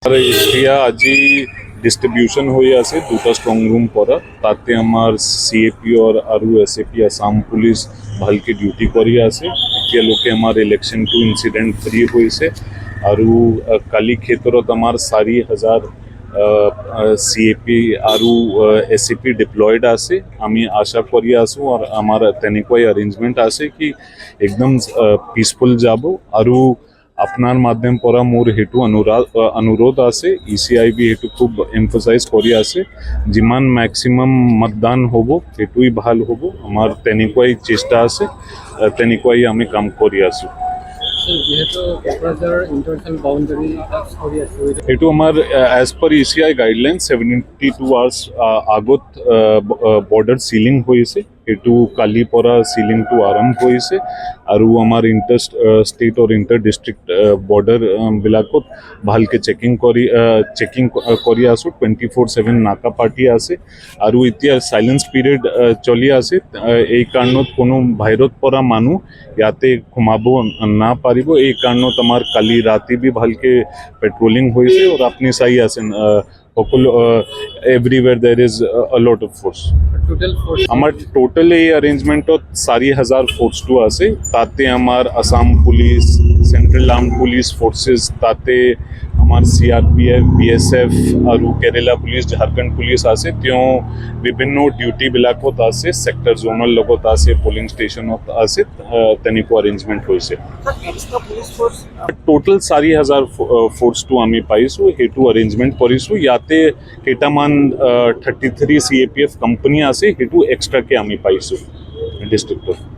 এতিয়া আজি ডিস্ট্ৰিবিউশন হয়ে আছে দুটা স্ট্ৰং ৰুম পৰা তাতে আমাৰ CAP R SAP Assam police ভালকে ডিউটি কৰি আছে। এতিয়ালৈকে আমাৰ ইলেকশন টু ইনসিডেন্ট ফ্ৰি হয়েছে আৰ কালি ক্ষেত্ৰত আমাৰ 4,000 সিএপি আৰ এসএপি ডিপ্লয়েড আছে। আমি আশা কৰি আছো আৰ আমাৰ তেনেকুৱাই অ্যাৰেঞ্জমেন্ট আছে কি একদম পিসফুল যাব। আৰ আপনাৰ মাধ্যম পৰা মোৰ হেতু অনুৰোধ আছে, ইসিআইবি হেতু খুব এমফাসাইজ কৰি আছে, যিমান ম্যাক্সিমাম মতদান হব হেতুই ভাল হব। আমাৰ তেনেকুৱাই চেষ্টা আছে, তেনেকুৱাই আমি কাম কৰি আছো। এইটো আমাৰ as per ECI guideline 72 hours আগত বৰ্ডাৰ সিলিং হৈছে। এইটো কালিৰ পৰা সিলিংটো আৰম্ভ হৈছে আৰু আমাৰ ইণ্টাৰ ষ্টেট আৰু ইণ্টাৰ ডিষ্ট্ৰিক্ট বৰ্ডাৰ বিলাকত ভালকে চেকিং কৰি আছো। 24/7 নাকা পাৰ্টি আছে আৰু এতিয়া সাইলেন্স পিৰিয়ড চলি আছে। এই কাৰণত কোনো বাহিৰত পৰা মানুহ ইয়াতে সোমাব না পাৰিব। এই কাৰণত আমাৰ কালি ৰাতি বি ভালকে পেট্ৰলিং হৈছে আৰু আপুনি চাই আছেন সকলো everywhere there is a lot of force. আমার টোটাল এই অ্যারেঞ্জমেন্টত 4,000 ফোর্সটো আছে। তাতে আমার Assam police, central arm police forces, তাতে আমার সিআরপিএফ, বিএসএফ আৰু কেরালা পুলিশ, ঝাড়খণ্ড পুলিশ আছে। তেওঁ বিভিন্ন ডিউটি বিলাকত আছে, সেক্টর জোনাল লগত আছে, পোলিং স্টেশনত আছে। তেনেকুৱা অ্যাৰেঞ্জমেন্ট হৈছে। টোটাল 4,000 ফোৰ্সটো আমি পাইছো, সেইটো অ্যাৰেঞ্জমেন্ট কৰিছো। ইয়াতে কেইটামান 33 CAPF কোম্পানী আছে, সেইটো এক্সট্ৰাকে আমি পাইছো ডিষ্ট্ৰিক্টত।